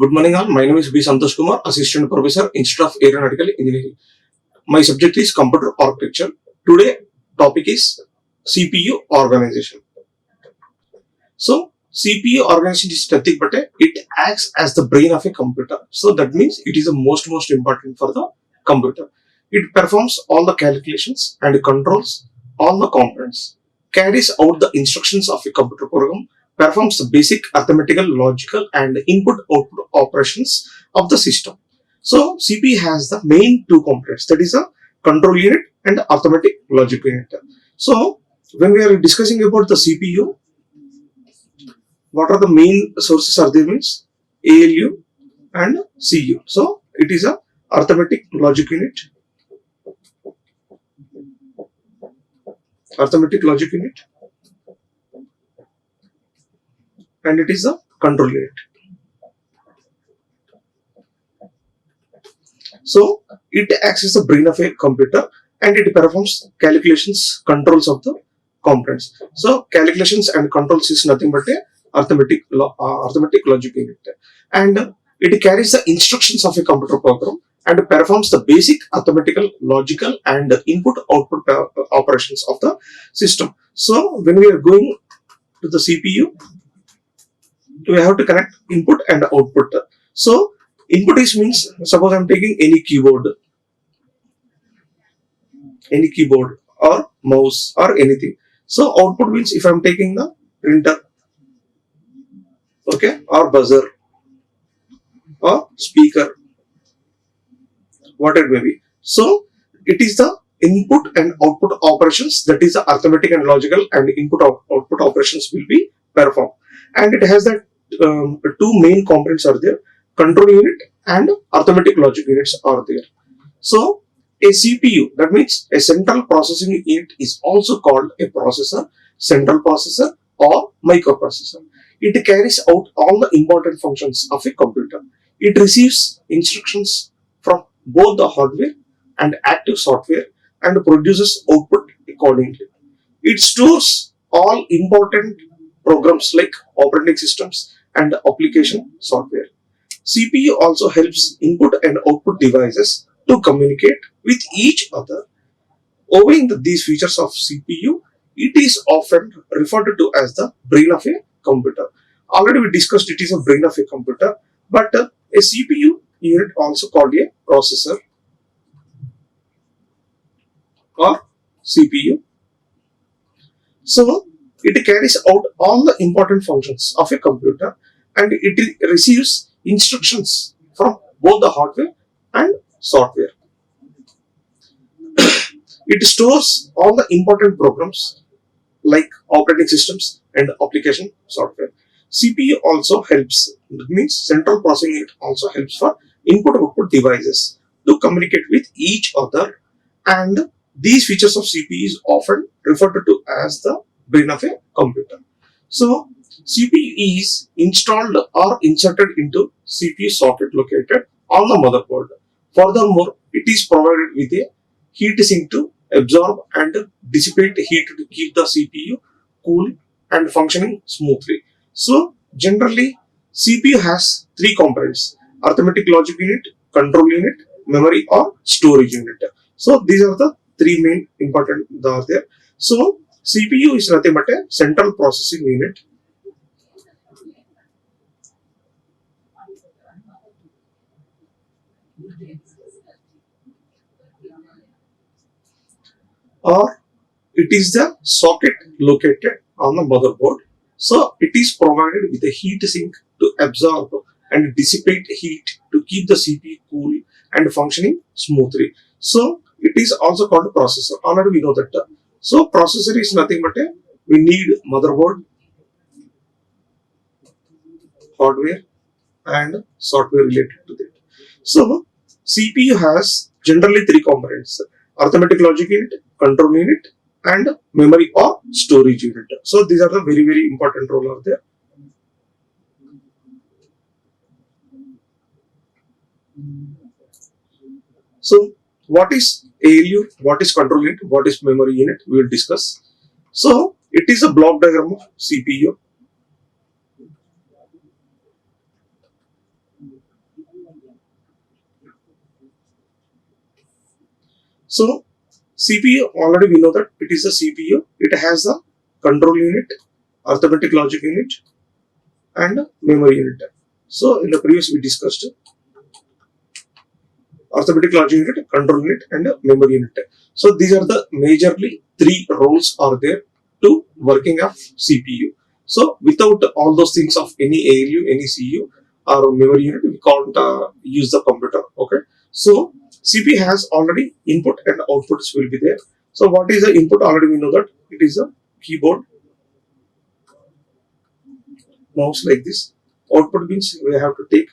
Good morning all. My name is Santhosh Kumar, Assistant Professor, Institute of Aeronautical Engineering. My subject is Computer Architecture. Today topic is CPU organization. So CPU organization is nothing but it acts as the brain of a computer. So that means it is the most important for the computer. It performs all the calculations and controls all the components, carries out the instructions of a computer program, performs the basic arithmetical, logical and input-output operations of the system. So CPU has the main two components, that is a control unit and arithmetic logic unit. So when we are discussing about the CPU, what are the main sources are there means ALU and CU. So it is a arithmetic logic unit, and it is a control unit. So it acts as the brain of a computer and it performs calculations, controls of the components. So calculations and controls is nothing but a arithmetic logic unit, and it carries the instructions of a computer program and performs the basic arithmetical, logical and input-output operations of the system. So when we are going to the CPU, we have to connect input and output. So input is means, suppose I am taking any keyboard or mouse or anything. So output means if I am taking the printer, okay, or buzzer or speaker, what it may be. So it is the input and output operations, that is the arithmetic and logical and output operations will be performed, and it has that two main components are there, control unit and arithmetic logic units are there. So a CPU, that means a central processing unit, is also called a processor, central processor or microprocessor. It carries out all the important functions of a computer. It receives instructions from both the hardware and active software and produces output accordingly. It stores all important programs like operating systems and application software. CPU also helps input and output devices to communicate with each other. Owing to these features of CPU, it is often referred to as the brain of a computer. Already we discussed it is a brain of a computer, but a CPU unit also called a processor or CPU. So it carries out all the important functions of a computer and it receives instructions from both the hardware and software. It stores all the important programs like operating systems and application software. CPU also helps, that means central processing unit also helps for input-output devices to communicate with each other, and these features of CPU is often referred to as the brain of a computer. So CPU is installed or inserted into CPU socket located on the motherboard. Furthermore, it is provided with a heat sink to absorb and dissipate heat to keep the CPU cool and functioning smoothly. So generally CPU has three components: arithmetic logic unit, control unit, memory or storage unit. So these are the three main important are there. So CPU is nothing but a central processing unit, or it is the socket located on the motherboard. So it is provided with a heat sink to absorb and dissipate heat to keep the CPU cool and functioning smoothly. So it is also called a processor. Already we know that. So processor is nothing but a, we need motherboard, hardware and software related to that. So CPU has generally three components: arithmetic logic unit, control unit and memory or storage unit. So these are the very important role are there. So what is ALU, what is control unit, what is memory unit, we will discuss. So it is a block diagram of CPU. So CPU, already we know that it is a CPU. It has a control unit, arithmetic logic unit, and memory unit. So in the previous we discussed arithmetic logic unit, control unit, and memory unit. So these are the majorly three roles are there to working of CPU. So without all those things of any ALU, any CU or memory unit, we can't use the computer. Okay. So CPU has already input and outputs will be there. So what is the input? Already we know that it is a keyboard, mouse like this. Output means we have to take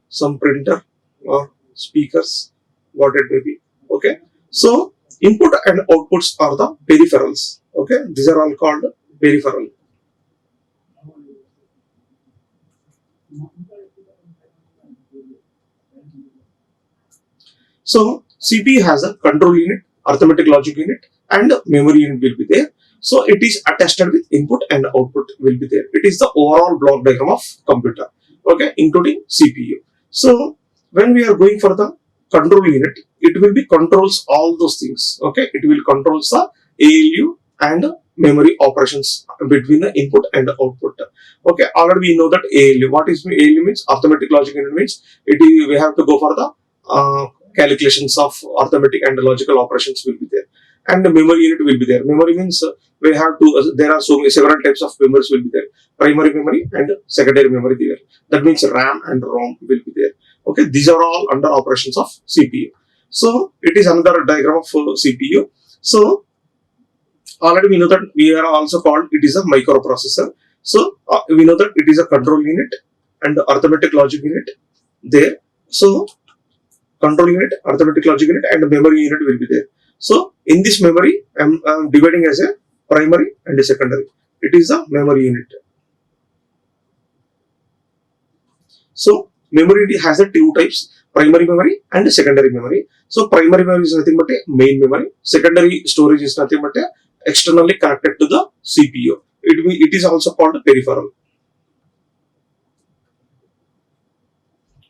some printer or speakers, what it may be. Okay. So input and outputs are the peripherals. Okay. These are all called peripheral. So CPU has a control unit, arithmetic logic unit, and memory unit will be there. So it is attested with input and output will be there. It is the overall block diagram of computer. Okay, including CPU. So when we are going for the control unit, it will be controls all those things. Okay, it will controls the ALU and memory operations between the input and the output. Okay, already we know that ALU. What is ALU means? Arithmetic logic unit means it is, we have to go for the calculations of arithmetic and logical operations will be there, and the memory unit will be there. Memory means we have to there are several types of memories will be there, primary memory and secondary memory there. That means RAM and ROM will be there. Okay, these are all under operations of CPU. So it is another diagram of CPU. So already we know that we are also called it is a microprocessor. So we know that it is a control unit and arithmetic logic unit there. So control unit, arithmetic logic unit, and memory unit will be there. So in this memory, I'm dividing as a primary and a secondary. It is a memory unit. So memory has a two types: primary memory and a secondary memory. So primary memory is nothing but a main memory. Secondary storage is nothing but a externally connected to the CPU. It is also called a peripheral.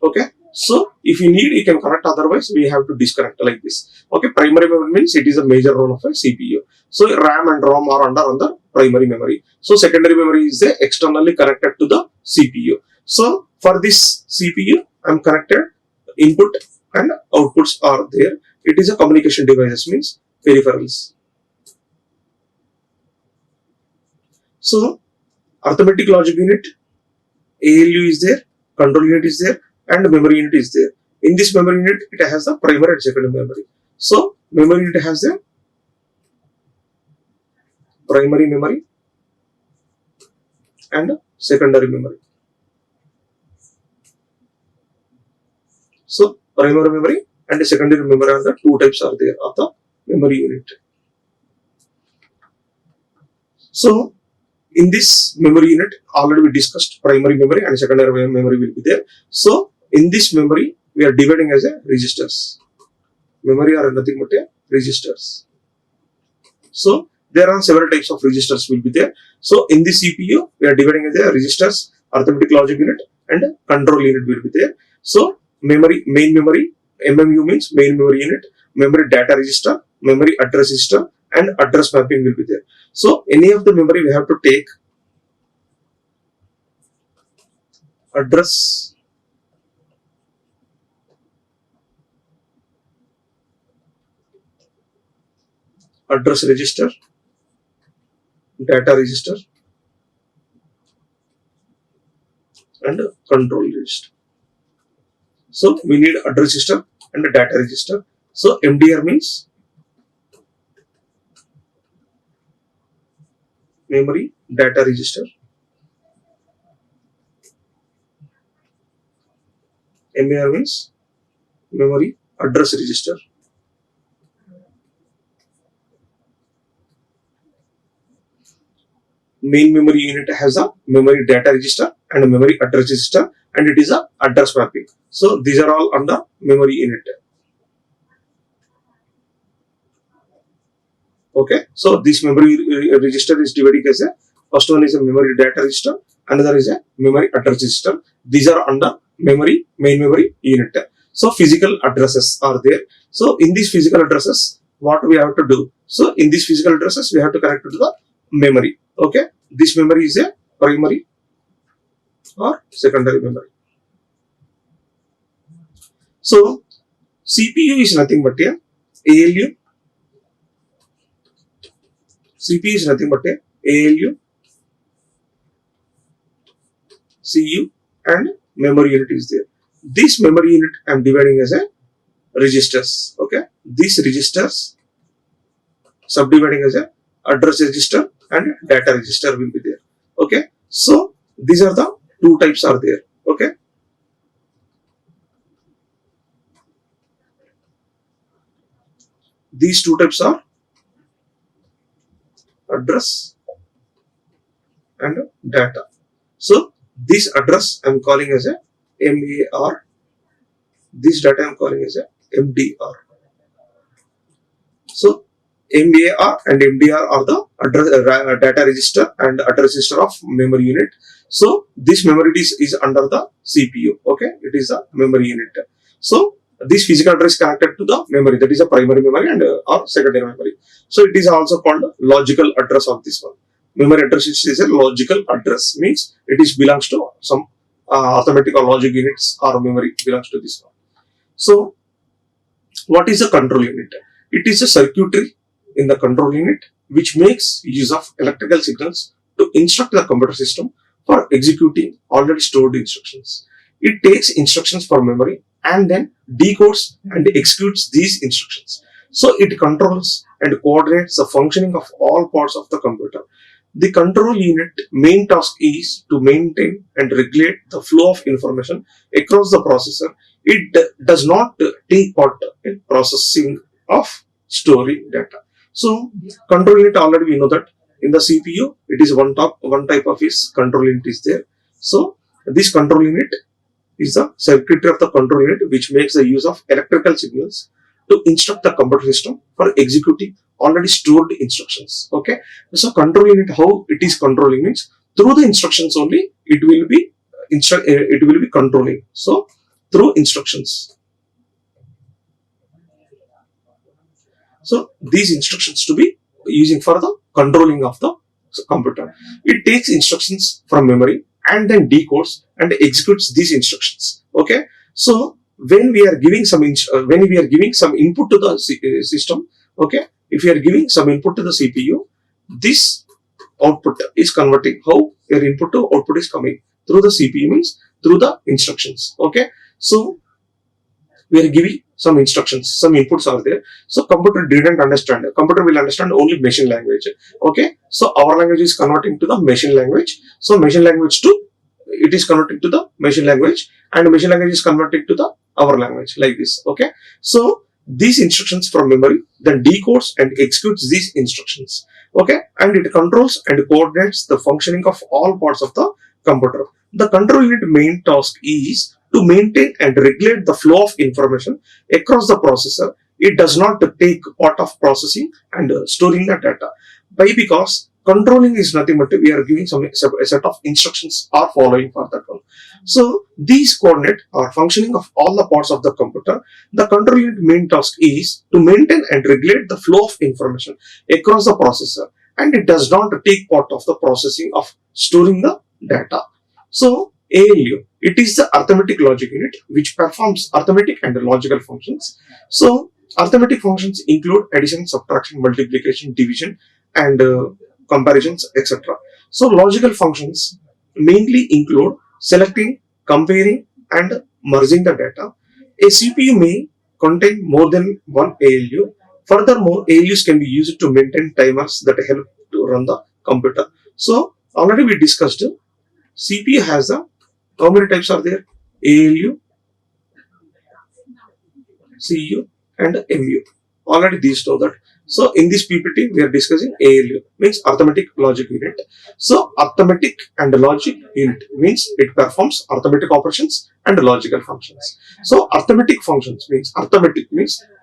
Okay. So if you need, you can connect. Otherwise, we have to disconnect like this. Okay, primary memory means it is a major role of a CPU. So RAM and ROM are under primary memory. So secondary memory is externally connected to the CPU. So for this CPU, I'm connected. Input and outputs are there. It is a communication devices means peripherals. So arithmetic logic unit, ALU is there, control unit is there, and memory unit is there. In this memory unit, it has the primary and secondary memory. So memory unit has the primary memory and secondary memory. So primary memory and secondary memory are the two types are there of the memory unit. So in this memory unit, already we discussed primary memory and secondary memory will be there. So in this memory, we are dividing as a registers. Memory are nothing but a registers. So there are several types of registers will be there. So in the CPU, we are dividing as a registers, arithmetic logic unit, and control unit will be there. So memory, main memory, MMU means main memory unit, memory data register, memory address register, and address mapping will be there. So any of the memory we have to take address register, data register, and control register. So we need address register and a data register. So MDR means memory data register. MAR means memory address register. Main memory unit has a memory data register and a memory address register, and it is a address mapping. So these are all under memory unit. Okay, so this memory register is divided as a first one is a memory data register, another is a memory address register. These are under main memory unit. So physical addresses are there. So in these physical addresses, what we have to do? So in these physical addresses, we have to connect to the memory. Okay, this memory is a primary or secondary memory. So CPU is nothing but a ALU. CPU is nothing but a ALU, CU, and memory unit is there. This memory unit I am dividing as a registers. Okay, these registers subdividing as a address register and data register will be there. Okay, so these are the two types are there. Okay, these two types are address and data. So this address I am calling as a MAR. This data I am calling as a MDR. So MAR and MDR are the address, data register and address register of memory unit. So this memory is under the CPU. Okay, it is a memory unit. So this physical address connected to the memory, that is a primary memory and or secondary memory. So it is also called logical address of this one. Memory address is a logical address, means it is belongs to some arithmetic or logic units or memory belongs to this one. So what is a control unit? It is a circuitry in the control unit which makes use of electrical signals to instruct the computer system for executing already stored instructions. It takes instructions from memory and then decodes and executes these instructions. So it controls and coordinates the functioning of all parts of the computer. The control unit main task is to maintain and regulate the flow of information across the processor. It does not take part in processing of storing data. So control unit already we know that in the CPU it is one type of is control unit is there. So this control unit is the circuitry of the control unit which makes the use of electrical signals to instruct the computer system for executing already stored instructions. Okay, so control unit, how it is controlling means through the instructions only it will be controlling. So through instructions. So these instructions to be using for the controlling of the computer. It takes instructions from memory and then decodes and executes these instructions. Okay, so when we are giving some input to the system, okay, if you are giving some input to the CPU, this output is converting. How your input to output is coming through the CPU means through the instructions. Okay, so we are giving some instructions, some inputs are there. So computer didn't understand. Computer will understand only machine language. Okay, so our language is converting to the machine language. So machine language to it is converting to the machine language, and machine language is converting to the our language like this. Okay, so these instructions from memory then decodes and executes these instructions. Okay, and it controls and coordinates the functioning of all parts of the computer. The control unit main task is to maintain and regulate the flow of information across the processor. It does not take part of processing and storing the data. Why? Because controlling is nothing but we are giving a set of instructions are following for that one. So these coordinate are functioning of all the parts of the computer. The control unit main task is to maintain and regulate the flow of information across the processor, and it does not take part of the processing of storing the data. So ALU, it is the arithmetic logic unit which performs arithmetic and logical functions. So arithmetic functions include addition, subtraction, multiplication, division, and comparisons, etc. So logical functions mainly include selecting, comparing, and merging the data. A CPU may contain more than one ALU. Furthermore, ALUs can be used to maintain timers that help to run the computer. So already we discussed CPU has a how many types are there? ALU, CU, and MU. Already these know that. So in this PPT we are discussing ALU means arithmetic logic unit. So arithmetic and logic unit means it performs arithmetic operations and logical functions. So arithmetic functions means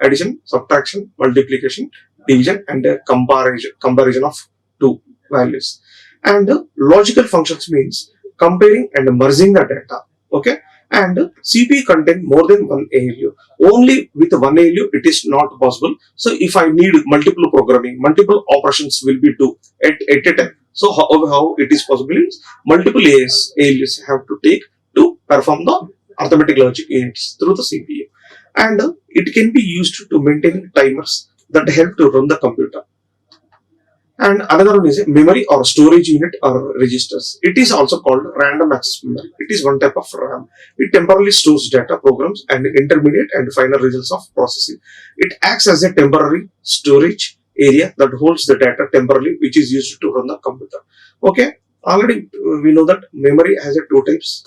addition, subtraction, multiplication, division, and comparison of two values. And logical functions means comparing and merging the data. Okay, And CPU contain more than one ALU. Only with one ALU it is not possible. So if I need multiple programming, multiple operations will be do at a time. So how it is possible is multiple ALUs have to take to perform the arithmetic logic units through the CPU. And it can be used to maintain timers that help to run the computer. And another one is a memory or storage unit or registers. It is also called random access memory. It is one type of RAM. It temporarily stores data, programs, and intermediate and final results of processing. It acts as a temporary storage area that holds the data temporarily, which is used to run the computer. Okay, already we know that memory has a two types: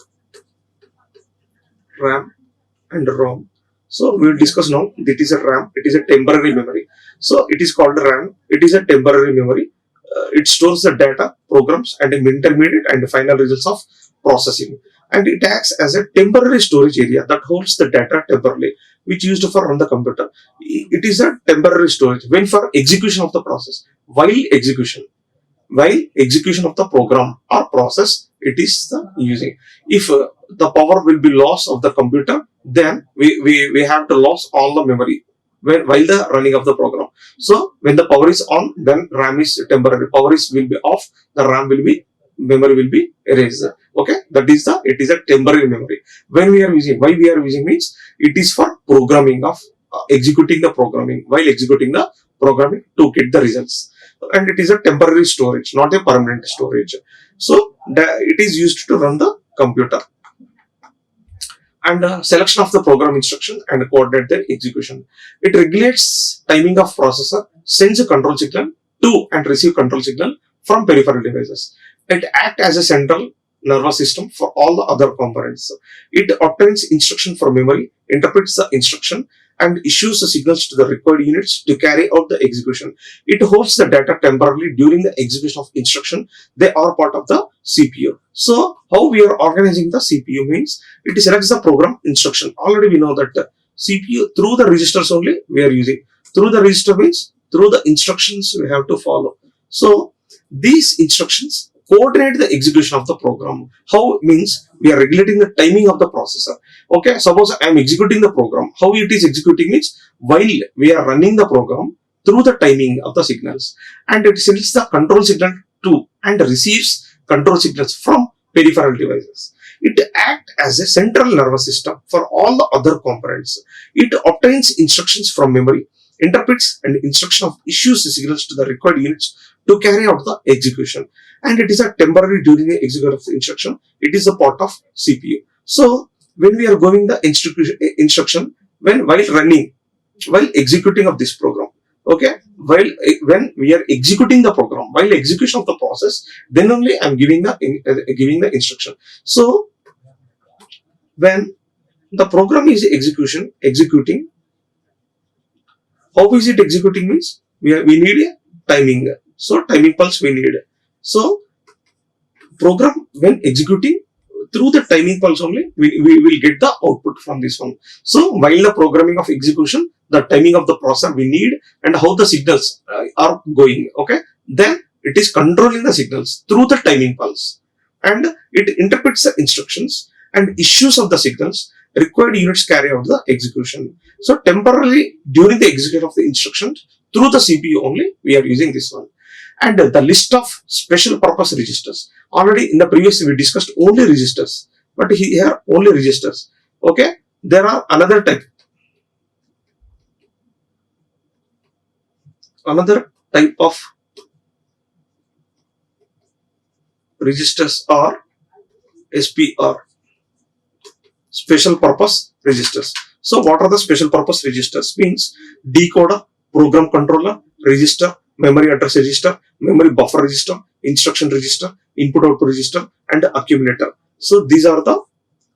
RAM and ROM. So we will discuss now. That is a RAM. It is a temporary memory. So it is called RAM. It is a temporary memory. It stores the data, programs, and intermediate and final results of processing. And it acts as a temporary storage area that holds the data temporarily, which is used for run the computer. It is a temporary storage when for execution of the process. While execution of the program or process, it is the using. If the power will be loss of the computer, then we have to lose all the memory while the running of the program. So when the power is on, then RAM is temporary. Power is will be off, the RAM will be memory will be erased. Okay, that is the it is a temporary memory. When we are using, why we are using means it is for programming of executing the programming, while executing the programming to get the results. And it is a temporary storage, not a permanent storage. So it is used to run the computer. And selection of the program instruction and coordinate their execution. It regulates timing of processor, sends a control signal to and receive control signal from peripheral devices. It acts as a central nervous system for all the other components. It obtains instruction from memory, interprets the instruction, and issues the signals to the required units to carry out the execution. It holds the data temporarily during the execution of instruction. They are part of the CPU. So how we are organizing the CPU means it selects the program instruction. Already we know that the CPU through the registers only we are using. Through the register means through the instructions we have to follow. So these instructions coordinate the execution of the program. How means we are regulating the timing of the processor. Okay, suppose I am executing the program. How it is executing means while we are running the program through the timing of the signals, and it sends the control signal to and receives control signals from peripheral devices. It acts as a central nervous system for all the other components. It obtains instructions from memory, interprets and instruction of issues the signals to the required units to carry out the execution. And it is a temporary during the execution of the instruction. It is a part of CPU. So when we are going the instruction, while executing of this program, okay, when we are executing the program, while execution of the process, then only I am giving the instruction. So when the program is executing, how is it executing means we need a timing. So timing pulse we need. So program when executing through the timing pulse only we will get the output from this one. So while the programming of execution, the timing of the process we need and how the signals are going. Okay, then it is controlling the signals through the timing pulse, and it interprets the instructions and issues of the signals. Required units carry out the execution. So temporarily during the execution of the instructions through the CPU only we are using this one. And the list of special purpose registers. Already in the previous we discussed only registers, but here only registers. Okay, there are another type of registers are SPR, special purpose registers. So what are the special purpose registers? Means decoder, program controller, register, memory address register, memory buffer register, instruction register, input output register, and accumulator. So these are the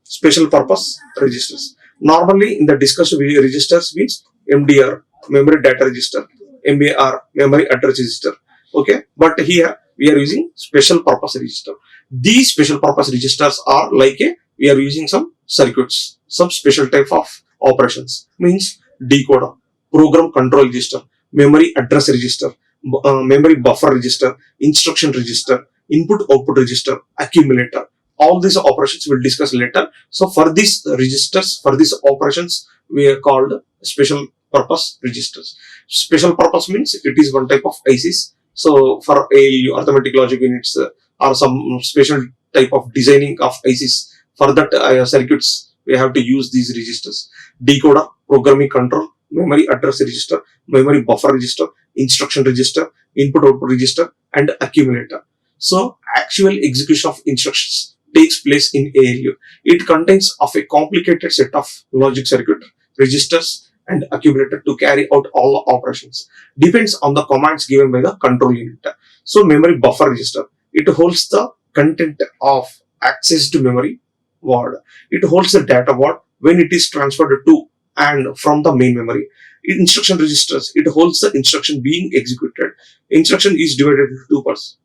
special purpose registers. Normally in the discussed registers means MDR, memory data register, MAR, memory address register. Okay, but here we are using special purpose register. These special purpose registers are like we are using some circuits, some special type of operations. Means decoder, program control register, memory address register, memory buffer register, instruction register, input output register, accumulator. all these operations we'll discuss later. So for these registers, for these operations, we are called special purpose registers. Special purpose means it is one type of ICs. So for ALU, arithmetic logic units, or some special type of designing of ICs, for that circuits we have to use these registers. Decoder, programming control, memory address register, memory buffer register, instruction register, input output register, and accumulator. So actual execution of instructions takes place in ALU. It contains of a complicated set of logic circuit, registers, and accumulator to carry out all operations. Depends on the commands given by the control unit. So memory buffer register, it holds the content of accessed memory word. It holds the data word when it is transferred to and from the main memory. Instruction registers, it holds the instruction being executed. Instruction is divided into two parts: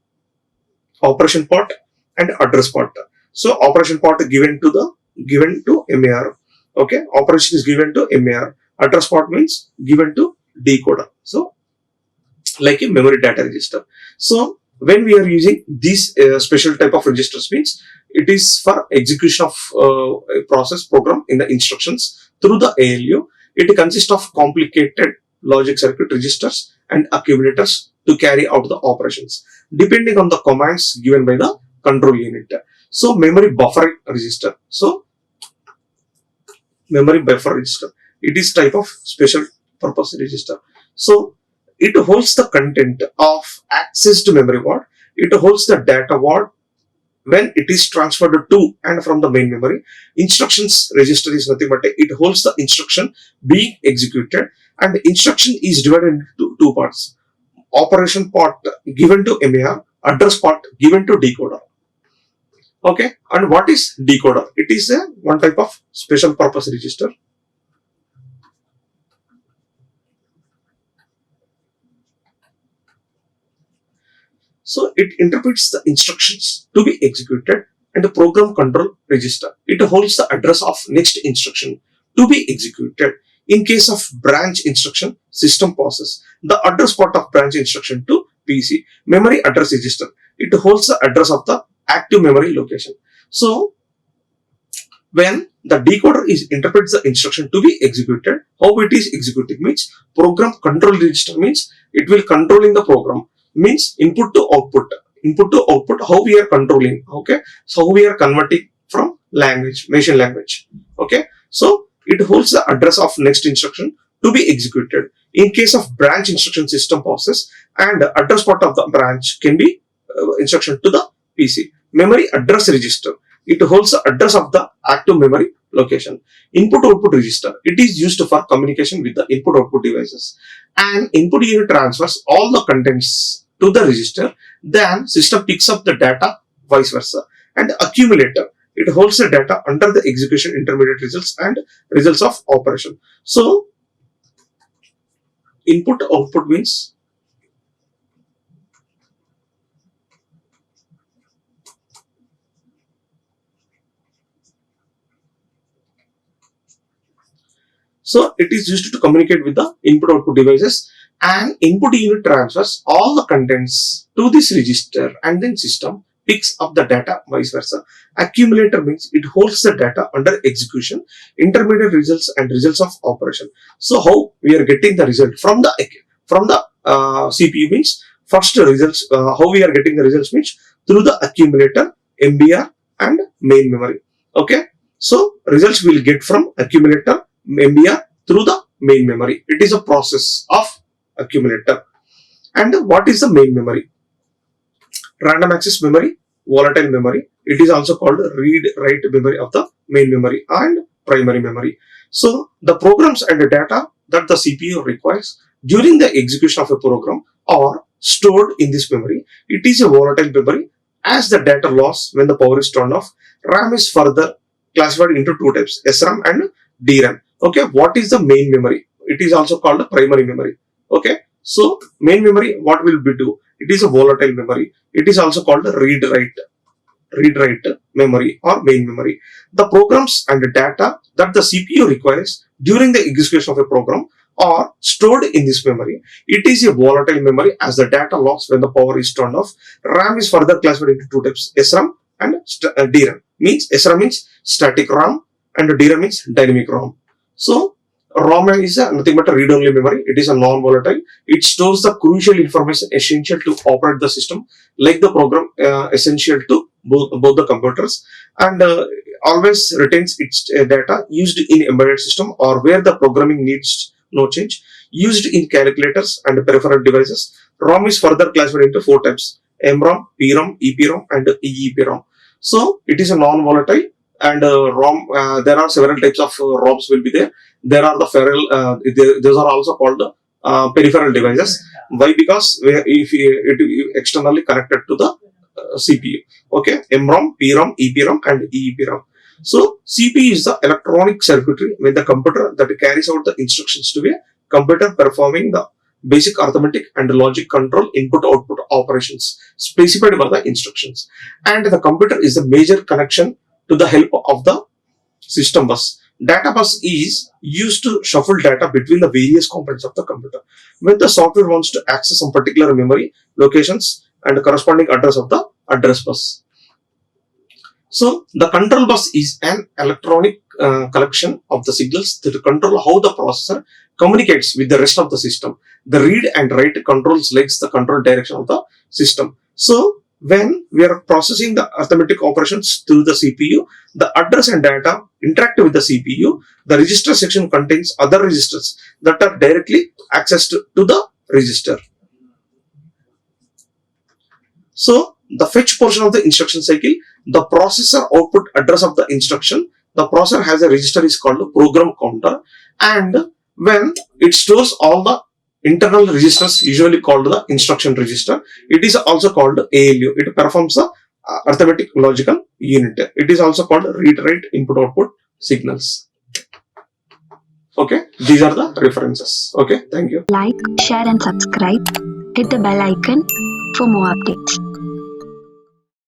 operation part and address part. So operation part given to MAR. Okay, operation is given to MAR. Address part means given to decoder. So like a memory data register. So when we are using these special type of registers, means it is for execution of a process program in the instructions through the ALU. It consists of complicated logic circuit registers and accumulators to carry out the operations depending on the commands given by the control unit. So memory buffer register. So memory buffer register, it is type of special purpose register. So it holds the content of accessed memory word. It holds the data word when it is transferred to and from the main memory. Instructions register is nothing but it holds the instruction being executed, and the instruction is divided into two parts: operation part given to MAR, address part given to decoder. Okay, and what is decoder? It is a one type of special purpose register. So it interprets the instructions to be executed, and the program control register, it holds the address of next instruction to be executed. In case of branch instruction, system passes the address part of branch instruction to PC. Memory address register, it holds the address of the active memory location. So when the decoder interprets the instruction to be executed, how it is executing means program control register means it will controlling the program, means input to output, how we are controlling. Okay, so how we are converting from language, machine language. Okay, so it holds the address of next instruction to be executed. In case of branch instruction, system process, and the address part of the branch can be instruction to the PC. Memory address register, it holds the address of the active memory location. Input output register, it is used for communication with the input output devices, and input unit transfers all the contents to the register, then system picks up the data, vice versa. And accumulator, it holds the data under the execution, intermediate results, and results of operation. So input output means so it is used to communicate with the input output devices, and input unit transfers all the contents to this register, and then system picks up the data, vice versa. Accumulator means it holds the data under execution, intermediate results, and results of operation. So how we are getting the result from the CPU means first results. How we are getting the results means through the accumulator, MBR, and main memory. Okay, so results will get from accumulator, MBR through the main memory. It is a process of accumulator. And what is the main memory? Random access memory, volatile memory. It is also called read-write memory of the main memory and primary memory. So the programs and the data that the CPU requires during the execution of a program are stored in this memory. It is a volatile memory as the data loss when the power is turned off. RAM is further classified into two types: SRAM and DRAM. Okay, what is the main memory? It is also called the primary memory. Okay, so main memory, what will we do? It is a volatile memory. It is also called read-write memory or main memory. The programs and the data that the CPU requires during the execution of a program are stored in this memory. It is a volatile memory as the data loss when the power is turned off. RAM is further classified into two types: SRAM and DRAM. means SRAM means static RAM and DRAM means dynamic RAM. So ROM is nothing but a read-only memory. It is a non-volatile. It stores the crucial information essential to operate the system, like the program essential to both the computers, and always retains its data used in embedded system or where the programming needs no change. Used in calculators and peripheral devices. ROM is further classified into 4 types: MROM, PROM, EPROM, and EEPROM. So it is a non-volatile, and ROM. There are several types of ROMs will be there. There are the those are also called peripheral devices. Why? Because it externally connected to the CPU. Okay, MROM, PROM, EPROM, and EEPROM. So CPU is the electronic circuitry when the computer that carries out the instructions to a computer performing the basic arithmetic and logic control input-output operations specified by the instructions. And the computer is the major connection to the help of the system bus. Data bus is used to shuffle data between the various components of the computer. When the software wants to access some particular memory locations and the corresponding address of the address bus. So the control bus is an electronic collection of the signals that control how the processor communicates with the rest of the system. The read and write controls legs the control direction of the system. So when we are processing the arithmetic operations through the CPU, the address and data interact with the CPU. The register section contains other registers that are directly accessed to the register. So the fetch portion of the instruction cycle, the processor output address of the instruction, the processor has a register is called a program counter, and when it stores all the internal registers usually called the instruction register, it is also called ALU. It performs the arithmetic logical unit. It is also called read write input output signals. Okay, these are the references. Okay, thank you. Like, share and subscribe. Hit the bell icon for more updates.